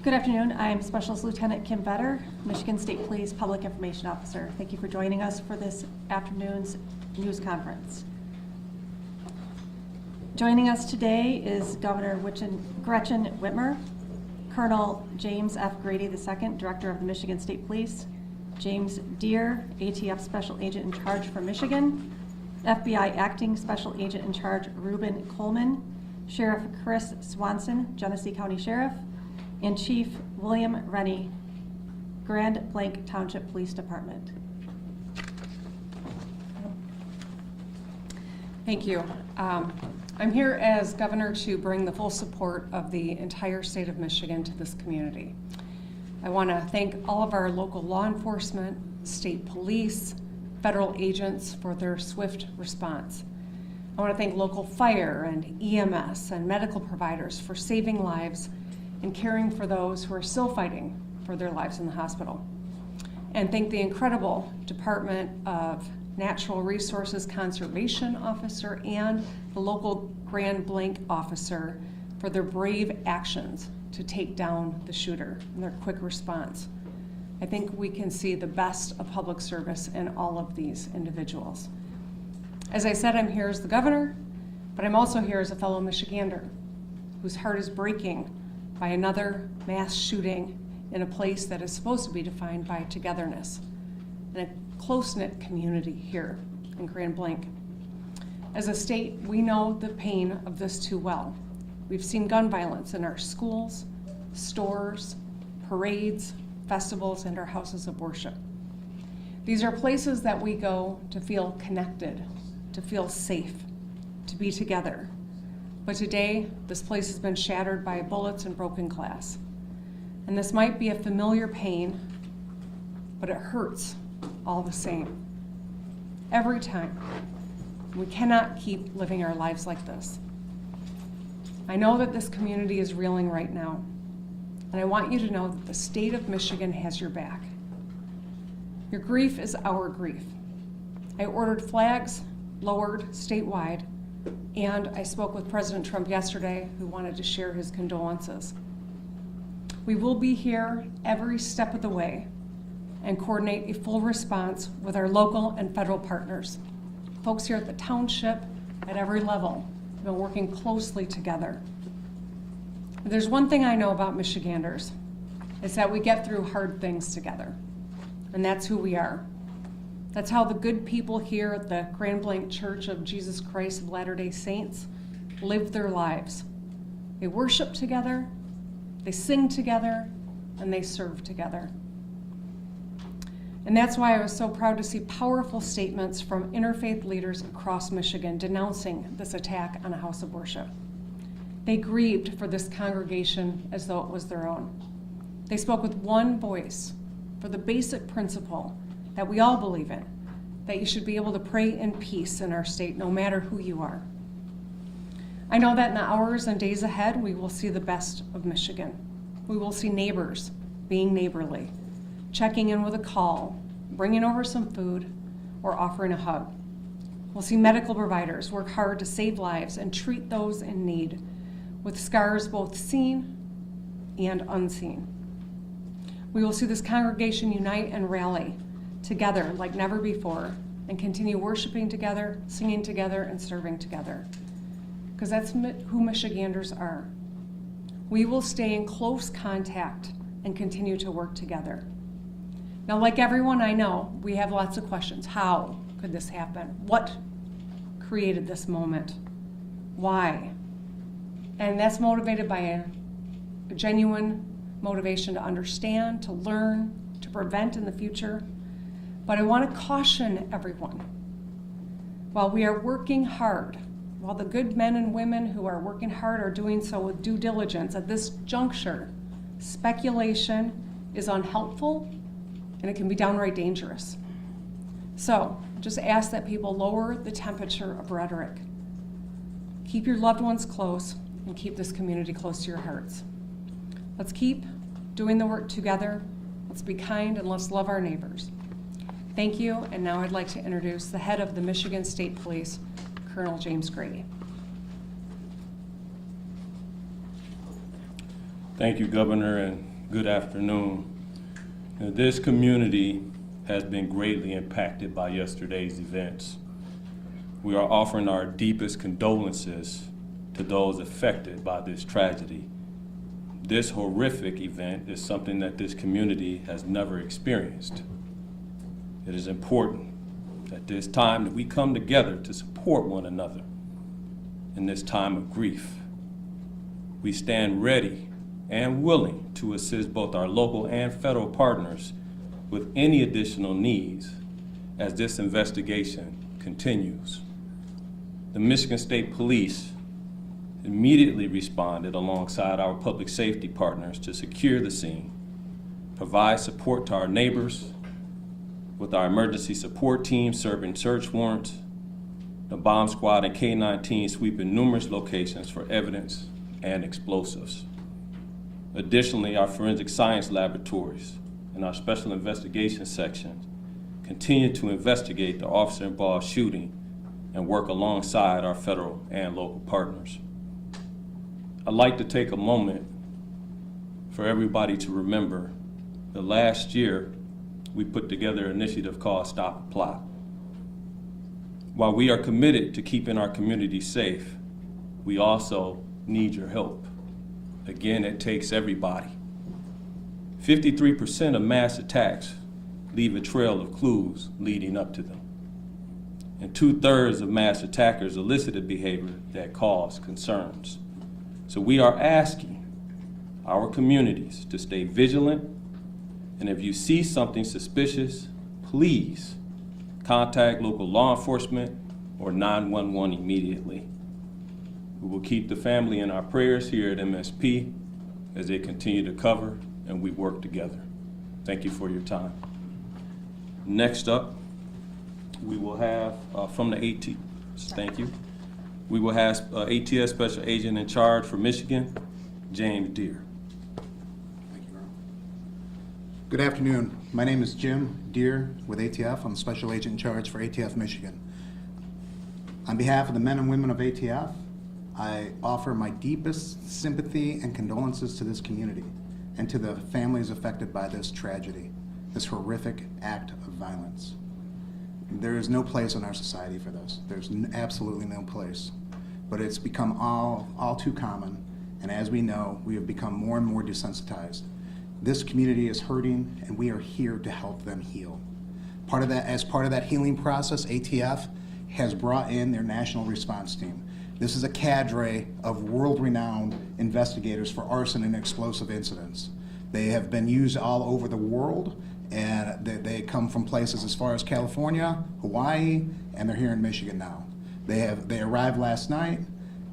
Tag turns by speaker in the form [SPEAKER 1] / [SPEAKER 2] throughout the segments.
[SPEAKER 1] Good afternoon. I'm Specialist Lieutenant Kim Vetter, Michigan State Police Public Information Officer. Thank you for joining us for this afternoon's news conference. Joining us today is Governor Gretchen Whitmer, Colonel James F. Grady II, Director of the Michigan State Police, James Deere, ATF Special Agent in Charge for Michigan, FBI Acting Special Agent in Charge Reuben Coleman, Sheriff Chris Swanson, Genesee County Sheriff, and Chief William Rennie, Grand Blanc Township Police Department.
[SPEAKER 2] Thank you. I'm here as governor to bring the full support of the entire state of Michigan to this community. I want to thank all of our local law enforcement, state police, federal agents for their swift response. I want to thank local fire and EMS and medical providers for saving lives and caring for those who are still fighting for their lives in the hospital. And thank the incredible Department of Natural Resources Conservation Officer and the local Grand Blanc officer for their brave actions to take down the shooter and their quick response. I think we can see the best of public service in all of these individuals. As I said, I'm here as the governor, but I'm also here as a fellow Michigander whose heart is breaking by another mass shooting in a place that is supposed to be defined by togetherness and a close-knit community here in Grand Blanc. As a state, we know the pain of this too well. We've seen gun violence in our schools, stores, parades, festivals, and our houses of worship. These are places that we go to feel connected, to feel safe, to be together. But today, this place has been shattered by bullets and broken glass. And this might be a familiar pain, but it hurts all the same. Every time. We cannot keep living our lives like this. I know that this community is reeling right now, and I want you to know that the state of Michigan has your back. Your grief is our grief. I ordered flags lowered statewide, and I spoke with President Trump yesterday, who wanted to share his condolences. We will be here every step of the way and coordinate a full response with our local and federal partners. Folks here at the Township, at every level, have been working closely together. There's one thing I know about Michiganders, is that we get through hard things together, and that's who we are. That's how the good people here at the Grand Blanc Church of Jesus Christ of Latter-day Saints live their lives. They worship together, they sing together, and they serve together. And that's why I was so proud to see powerful statements from interfaith leaders across Michigan denouncing this attack on a house of worship. They grieved for this congregation as though it was their own. They spoke with one voice for the basic principle that we all believe in, that you should be able to pray in peace in our state, no matter who you are. I know that in the hours and days ahead, we will see the best of Michigan. We will see neighbors being neighborly, checking in with a call, bringing over some food, or offering a hug. We'll see medical providers work hard to save lives and treat those in need, with scars both seen and unseen. We will see this congregation unite and rally together like never before and continue worshiping together, singing together, and serving together. Because that's who Michiganders are. We will stay in close contact and continue to work together. Now, like everyone I know, we have lots of questions. How could this happen? What created this moment? Why? And that's motivated by a genuine motivation to understand, to learn, to prevent in the future. But I want to caution everyone. While we are working hard, while the good men and women who are working hard are doing so with due diligence, at this juncture, speculation is unhelpful and it can be downright dangerous. So just ask that people lower the temperature of rhetoric. Keep your loved ones close and keep this community close to your hearts. Let's keep doing the work together. Let's be kind and let's love our neighbors. Thank you, and now I'd like to introduce the head of the Michigan State Police, Colonel James Grady.
[SPEAKER 3] Thank you, Governor, and Good afternoon. Now, this community has been greatly impacted by yesterday's events. We are offering our deepest condolences to those affected by this tragedy. This horrific event is something that this community has never experienced. It is important at this time that we come together to support one another in this time of grief. We stand ready and willing to assist both our local and federal partners with any additional needs as this investigation continues. The Michigan State Police immediately responded alongside our public safety partners to secure the scene, provide support to our neighbors with our emergency support team serving search warrants, the bomb squad and K-9 team sweeping numerous locations for evidence and explosives. Additionally, our forensic science laboratories and our special investigation sections continue to investigate the officer-involved shooting and work alongside our federal and local partners. I'd like to take a moment for everybody to remember that last year we put together an initiative called Stop the Plot. While we are committed to keeping our community safe, we also need your help. Again, it takes everybody. 53% of mass attacks leave a trail of clues leading up to them. And 2/3 of mass attackers elicited behavior that caused concerns. So we are asking our communities to stay vigilant, and if you see something suspicious, please contact local law enforcement or 911 immediately. We will keep the family in our prayers here at MSP as they continue to cover and we work together. Thank you for your time. Next up, we will have from the thank you. We will have ATS Special Agent in Charge for Michigan, James Deere.
[SPEAKER 4] Thank you, Ron. Good afternoon. My name is Jim Deere with ATF. I'm the Special Agent in Charge for ATF Michigan. On behalf of the men and women of ATF, I offer my deepest sympathy and condolences to this community and to the families affected by this tragedy, this horrific act of violence. There is no place in our society for this. There's absolutely no place. But it's become all too common, and as we know, we have become more and more desensitized. This community is hurting, and we are here to help them heal. As part of that healing process, ATF has brought in their national response team. This is a cadre of world-renowned investigators for arson and explosive incidents. They have been used all over the world, and they come from places as far as California, Hawaii, and they're here in Michigan now. They arrived last night,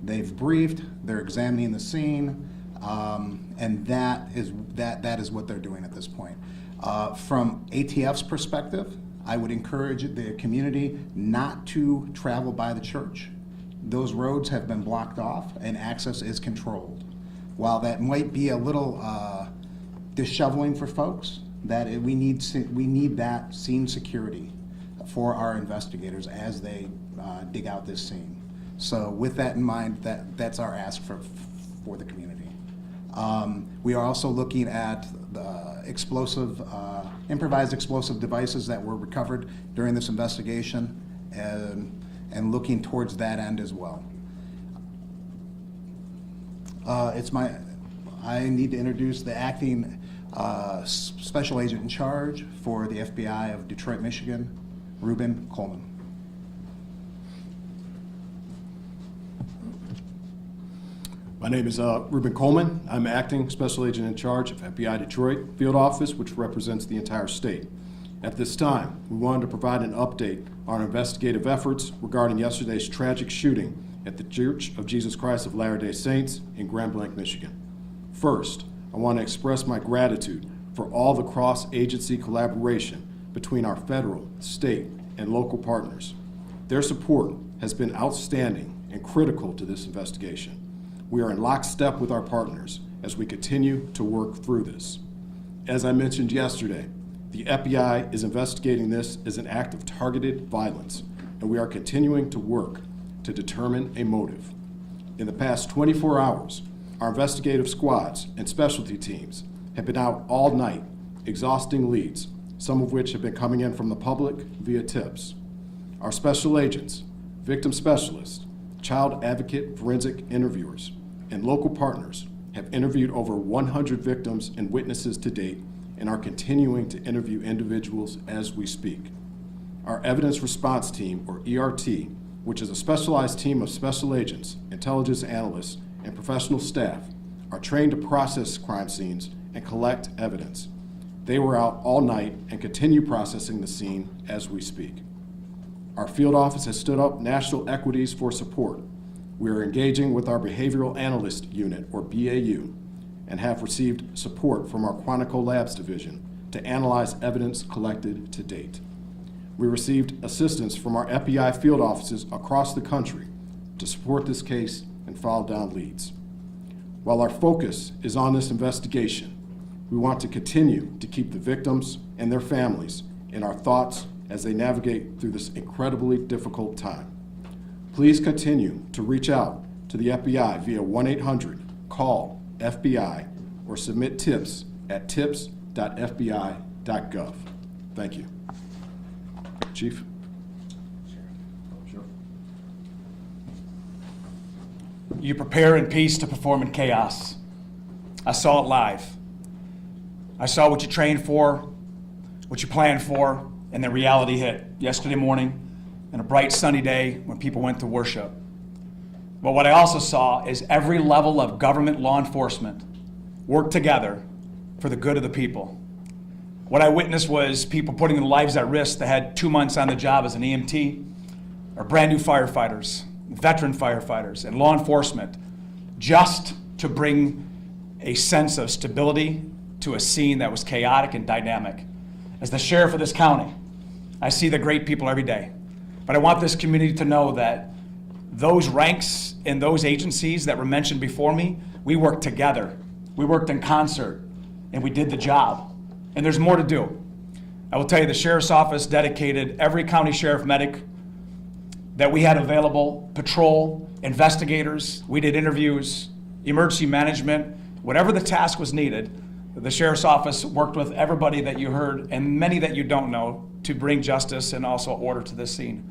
[SPEAKER 4] they've briefed, they're examining the scene, and that is what they're doing at this point. From ATF's perspective, I would encourage the community not to travel by the church. Those roads have been blocked off and access is controlled. While that might be a little disheveling for folks, we need that scene security for our investigators as they dig out this scene. So with that in mind, that's our ask for the community. We are also looking at the improvised explosive devices that were recovered during this investigation and looking towards that end as well. I need to introduce the acting Special Agent in Charge for the FBI of Detroit, Michigan, Reuben Coleman.
[SPEAKER 5] My name is Reuben Coleman. I'm acting Special Agent in Charge of FBI Detroit Field Office, which represents the entire state. At this time, we wanted to provide an update on our investigative efforts regarding yesterday's tragic shooting at the Church of Jesus Christ of Latter-day Saints in Grand Blanc, Michigan. First, I want to express my gratitude for all the cross-agency collaboration between our federal, state, and local partners. Their support has been outstanding and critical to this investigation. We are in lockstep with our partners as we continue to work through this. As I mentioned yesterday, the FBI is investigating this as an act of targeted violence, and we are continuing to work to determine a motive. In the past 24 hours, our investigative squads and specialty teams have been out all night, exhausting leads, some of which have been coming in from the public via tips. Our special agents, victim specialists, child advocate forensic interviewers, and local partners have interviewed over 100 victims and witnesses to date and are continuing to interview individuals as we speak. Our Evidence Response Team, or ERT, which is a specialized team of special agents, intelligence analysts, and professional staff, are trained to process crime scenes and collect evidence. They were out all night and continue processing the scene as we speak. Our field office has stood up national equities for support. We are engaging with our Behavioral Analyst Unit, or BAU, and have received support from our Quantico Labs Division to analyze evidence collected to date. We received assistance from our FBI field offices across the country to support this case and follow down leads. While our focus is on this investigation, we want to continue to keep the victims and their families in our thoughts as they navigate through this incredibly difficult time. Please continue to reach out to the FBI via 1-800-CALL-FBI or submit tips at tips.fbi.gov. Thank you. Chief? Sure.
[SPEAKER 6] You prepare in peace to perform in chaos. I saw it live. I saw what you trained for, what you planned for, and then reality hit yesterday morning on a bright sunny day when people went to worship. But what I also saw is every level of government law enforcement work together for the good of the people. What I witnessed was people putting their lives at risk that had 2 months on the job as an EMT, or brand new firefighters, veteran firefighters, and law enforcement, just to bring a sense of stability to a scene that was chaotic and dynamic. As the sheriff of this county, I see the great people every day. But I want this community to know that those ranks in those agencies that were mentioned before me, we worked together. We worked in concert, and we did the job. And there's more to do. I will tell you, the sheriff's office dedicated every county sheriff medic that we had available, patrol, investigators, we did interviews, emergency management, whatever the task was needed. The sheriff's office worked with everybody that you heard and many that you don't know to bring justice and also order to this scene.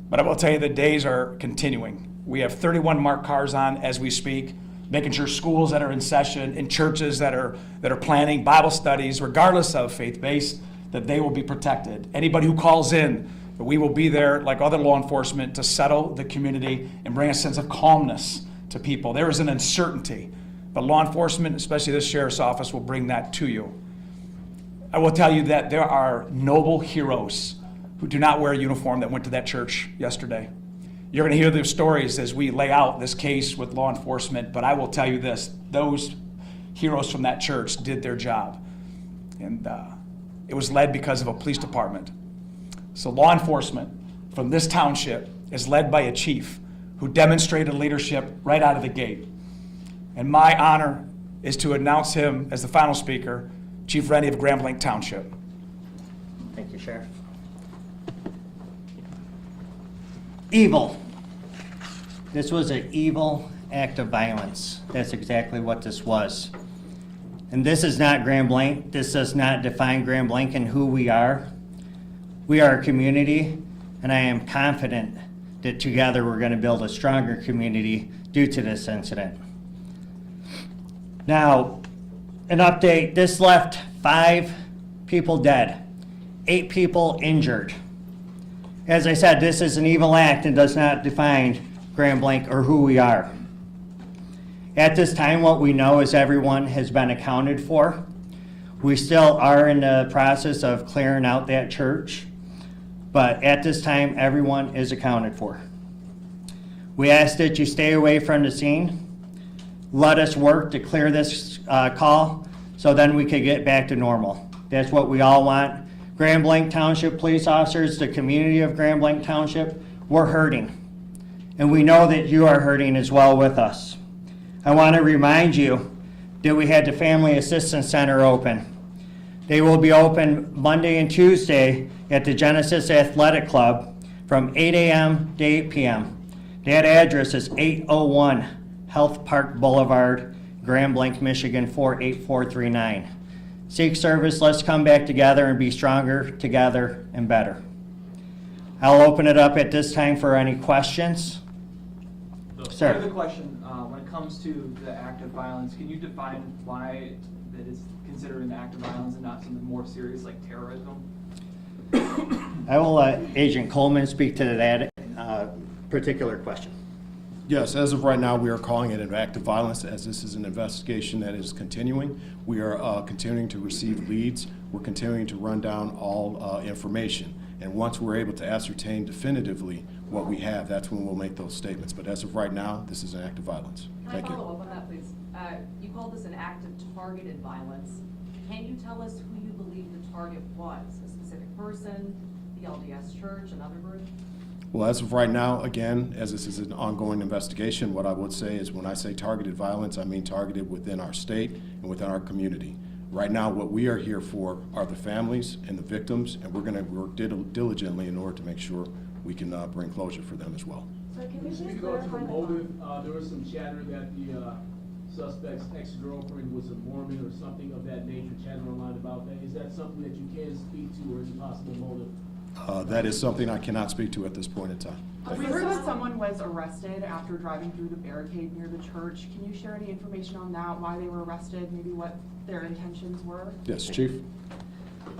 [SPEAKER 6] But I will tell you, the days are continuing. We have 31 marked cars on as we speak, making sure schools that are in session, in churches that are planning Bible studies, regardless of faith-based, that they will be protected. Anybody who calls in, we will be there like other law enforcement to settle the community and bring a sense of calmness to people. There is an uncertainty, but law enforcement, especially this sheriff's office, will bring that to you. I will tell you that there are noble heroes who do not wear a uniform that went to that church yesterday. You're going to hear their stories as we lay out this case with law enforcement, but I will tell you this, those heroes from that church did their job. And it was led because of a police department. So law enforcement from this township is led by a chief who demonstrated leadership right out of the gate. And my honor is to announce him as the final speaker, Chief Rennie of Grand Blanc Township.
[SPEAKER 7] Thank you, Sheriff. Evil. This was an evil act of violence. That's exactly what this was. And this is not Grand Blanc. This does not define Grand Blanc and who we are. We are a community, and I am confident that together we're going to build a stronger community due to this incident. Now, an update, this left 5 people dead, 8 people injured. As I said, this is an evil act and does not define Grand Blanc or who we are. At this time, what we know is everyone has been accounted for. We still are in the process of clearing out that church, but at this time, everyone is accounted for. We ask that you stay away from the scene. Let us work to clear this call so then we can get back to normal. That's what we all want. Grand Blanc Township police officers, the community of Grand Blanc Township, we're hurting. And we know that you are hurting as well with us. I want to remind you that we had the Family Assistance Center open. They will be open Monday and Tuesday at the Genesis Athletic Club from 8 a.m. to 8 p.m. That address is 801 Health Park Boulevard, Grand Blanc, Michigan 48439. Seek service, let's come back together and be stronger together and better. I'll open it up at this time for any questions.
[SPEAKER 8] I have a
[SPEAKER 7] Sir,
[SPEAKER 8] question. When it comes to the act of violence, can you define why that is considered an act of violence and not something more serious like terrorism?
[SPEAKER 7] I will let Agent Coleman speak to that particular question.
[SPEAKER 5] Yes, as of right now, we are calling it an act of violence as this is an investigation that is continuing. We are continuing to receive leads. We're continuing to run down all information. And once we're able to ascertain definitively what we have, that's when we'll make those statements. But as of right now, this is an act of violence. Thank
[SPEAKER 9] Can I follow
[SPEAKER 5] you.
[SPEAKER 9] up on that, please? You called this an act of targeted violence. Can you tell us who you believe the target was? A specific person, the LDS Church, another group?
[SPEAKER 5] Well, as of right now, again, as this is an ongoing investigation, what I would say is when I say targeted violence, I mean targeted within our state and within our community. Right now, what we are here for are the families and the victims, and we're going to work diligently in order to make sure we can bring closure for them as well.
[SPEAKER 10] So can we just clarify the motive? There was some chatter that the suspect's ex-girlfriend was a Mormon or something of that nature, chatter online about that. Is that something that you can speak to, or is it possible motive?
[SPEAKER 5] That is something I cannot speak to at this point in time. Thank
[SPEAKER 11] We
[SPEAKER 5] you.
[SPEAKER 11] heard that someone was arrested after driving through the barricade near the church. Can you share any information on that, why they were arrested, maybe what their intentions were?
[SPEAKER 5] Yes, Chief?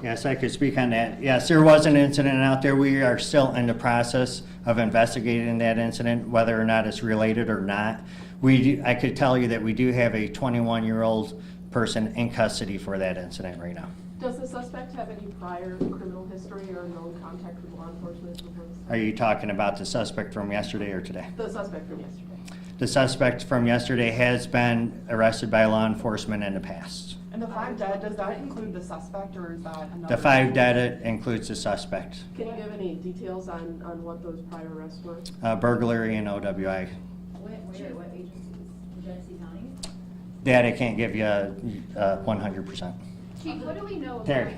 [SPEAKER 7] Yes, I could speak on that. Yes, there was an incident out there. We are still in the process of investigating that incident, whether or not it's related or not. I could tell you that we do have a 21-year-old person in custody for that incident right now.
[SPEAKER 11] Does the suspect have any prior criminal history or known contact with law enforcement before this?
[SPEAKER 7] Are you talking about the suspect from yesterday or today?
[SPEAKER 11] The suspect from yesterday.
[SPEAKER 7] The suspect from yesterday has been arrested by law enforcement in the past.
[SPEAKER 11] And the 5 dead, does that include the suspect or is that another?
[SPEAKER 7] The 5 dead includes the suspect.
[SPEAKER 11] Can you give any details on what those prior arrests were?
[SPEAKER 7] Burglary and OWI.
[SPEAKER 9] What agencies? Genesee County?
[SPEAKER 7] That I can't give you 100%.
[SPEAKER 9] Chief, what do we know
[SPEAKER 7] Terry.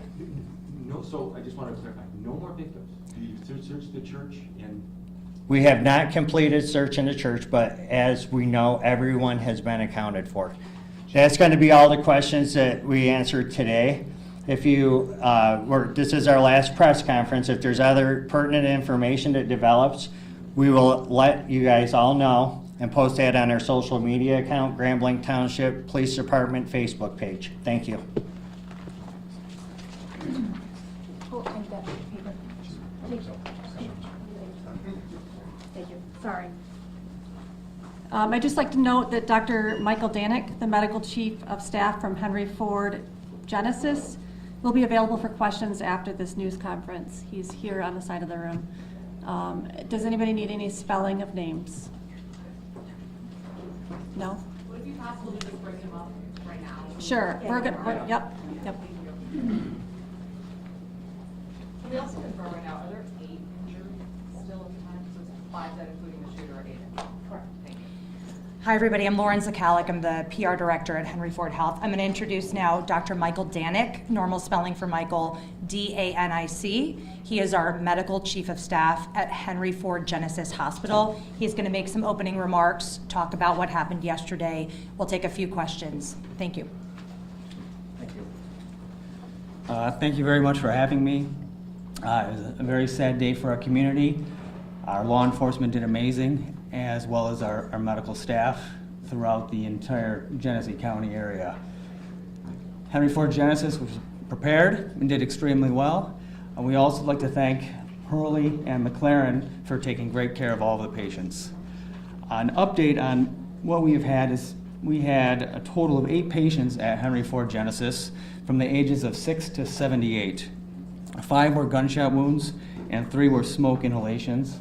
[SPEAKER 12] No, so I just want to clarify, no more victims. You've searched the church and
[SPEAKER 7] We have not completed search in the church, but as we know, everyone has been accounted for. That's going to be all the questions that we answered today. If you, this is our last press conference. If there's other pertinent information that develops, we will let you guys all know and post that on our social media account, Grand Blanc Township Police Department Facebook page. Thank you.
[SPEAKER 1] Thank you. Sorry. I'd just like to note that Dr. Michael Danick, the Medical Chief of Staff from Henry Ford Genesis, will be available for questions after this news conference. He's here on the side of the room. Does anybody need any spelling of names? No?
[SPEAKER 9] Would it be possible to just bring him up right now?
[SPEAKER 1] Sure. We're good. Yep.
[SPEAKER 9] Can we also confirm right now, are there 8 injured still at the time? So it's 5 dead, including the shooter, or 8? Correct. Thank you.
[SPEAKER 13] Hi, everybody. I'm Lauren Zakalik. I'm the PR director at Henry Ford Health. I'm going to introduce now Dr. Michael Danick, normal spelling for Michael, D-A-N-I-C. He is our medical chief of staff at Henry Ford Genesis Hospital. He's going to make some opening remarks, talk about what happened yesterday. We'll take a few questions. Thank you.
[SPEAKER 14] Thank you. Thank you very much for having me. It was a very sad day for our community. Our law enforcement did amazing, as well as our medical staff throughout the entire Genesee County area. Henry Ford Genesis was prepared and did extremely well. And we also like to thank Hurley and McLaren for taking great care of all the patients. An update on what we have had is we had a total of 8 patients at Henry Ford Genesis from the ages of 6 to 78. 5 were gunshot wounds and 3 were smoke inhalations.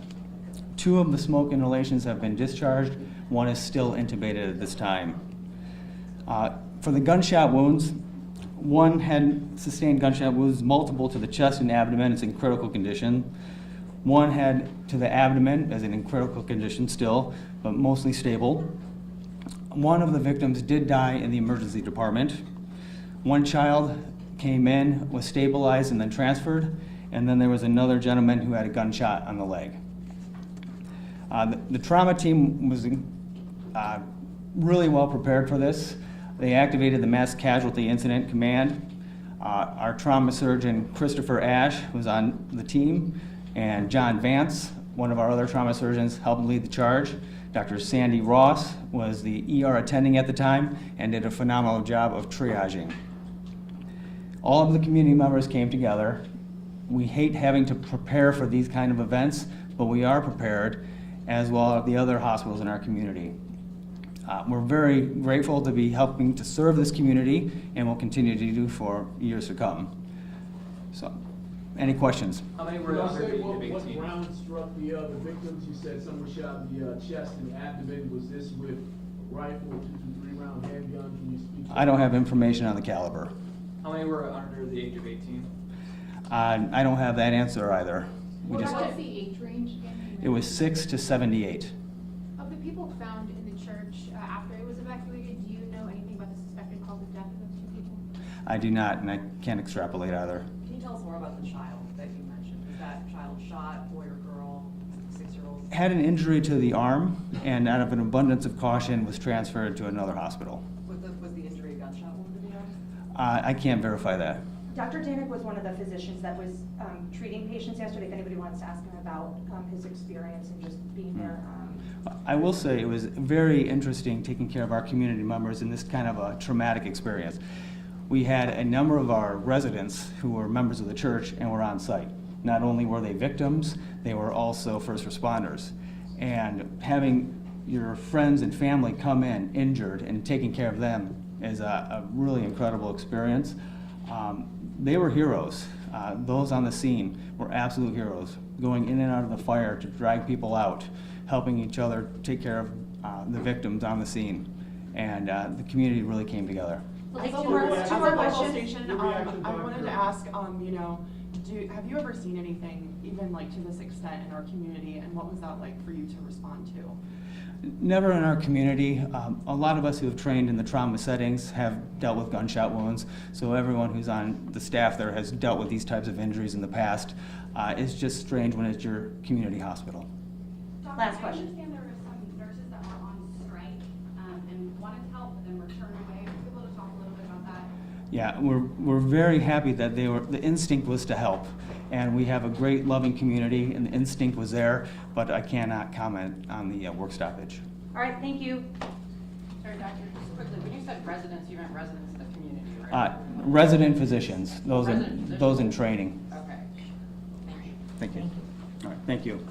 [SPEAKER 14] 2 of the smoke inhalations have been discharged. 1 is still intubated at this time. For the gunshot wounds, 1 had sustained gunshot wounds, multiple to the chest and abdomen, it's in critical condition. 1 had to the abdomen, as in critical condition still, but mostly stable. 1 of the victims did die in the emergency department. 1 child came in, was stabilized, and then transferred, and then there was another gentleman who had a gunshot on the leg. The trauma team was really well prepared for this. They activated the Mass Casualty Incident Command. Our trauma surgeon, Christopher Ash, was on the team, and John Vance, one of our other trauma surgeons, helped lead the charge. Dr. Sandy Ross was the ER attending at the time and did a phenomenal job of triaging. All of the community members came together. We hate having to prepare for these kind of events, but we are prepared, as well as the other hospitals in our community. We're very grateful to be helping to serve this community, and will continue to do for years to come. So, any questions?
[SPEAKER 8] How many
[SPEAKER 10] Can
[SPEAKER 8] were
[SPEAKER 10] you
[SPEAKER 8] under the
[SPEAKER 10] say
[SPEAKER 8] age of
[SPEAKER 10] what
[SPEAKER 8] 18?
[SPEAKER 10] round struck the victims? You said some were shot in the chest and abdomen. Was this with rifle, 223 round handgun? Can you speak to
[SPEAKER 14] I don't have information on the caliber.
[SPEAKER 8] How many were under the age of 18?
[SPEAKER 14] I don't have that answer either. We
[SPEAKER 15] What
[SPEAKER 14] just,
[SPEAKER 15] was the age range again?
[SPEAKER 14] it was 6 to 78.
[SPEAKER 15] Of the people found in the church after it was evacuated, do you know anything about the suspected cause of death of those two people?
[SPEAKER 14] I do not, and I can't extrapolate either.
[SPEAKER 9] Can you tell us more about the child that you mentioned? Was that child shot, boy or girl, 6-year-old?
[SPEAKER 14] Had an injury to the arm, and out of an abundance of caution, was transferred to another hospital.
[SPEAKER 9] Was the injury a gunshot wound to the arm?
[SPEAKER 14] I can't verify that.
[SPEAKER 13] Dr. Danik was one of the physicians that was treating patients yesterday. If anybody wants to ask him about his experience and just being there.
[SPEAKER 14] I will say it was very interesting taking care of our community members in this kind of a traumatic experience. We had a number of our residents who were members of the church and were on site. Not only were they victims, they were also first responders. And having your friends and family come in injured and taking care of them is a really incredible experience. They were heroes. Those on the scene were absolute heroes, going in and out of the fire to drag people out, helping each other take care of the victims on the scene. And the community really came together.
[SPEAKER 11] As a
[SPEAKER 15] Two more
[SPEAKER 11] local
[SPEAKER 15] questions.
[SPEAKER 11] station,
[SPEAKER 10] Your reaction,
[SPEAKER 11] I wanted
[SPEAKER 10] Dr.
[SPEAKER 11] to ask, you know, have you ever seen anything even like to this extent in our community, and what was that like for you to respond to?
[SPEAKER 14] Never in our community. A lot of us who have trained in the trauma settings have dealt with gunshot wounds, so everyone who's on the staff there has dealt with these types of injuries in the past. It's just strange when it's your community hospital.
[SPEAKER 13] Last question.
[SPEAKER 15] I understand there were some nurses that were on strike and wanted to help and returned away. Would you be able to talk a little bit about that?
[SPEAKER 14] Yeah, we're very happy that the instinct was to help. And we have a great loving community, and the instinct was there, but I cannot comment on the work stoppage.
[SPEAKER 13] All right, thank you.
[SPEAKER 9] Sorry, doctor, just quickly, when you said residents, you meant residents in the community, right?
[SPEAKER 14] Resident physicians, those
[SPEAKER 9] Resident
[SPEAKER 14] in training.
[SPEAKER 9] Okay. Thank you.
[SPEAKER 14] Thank you. All right, thank you.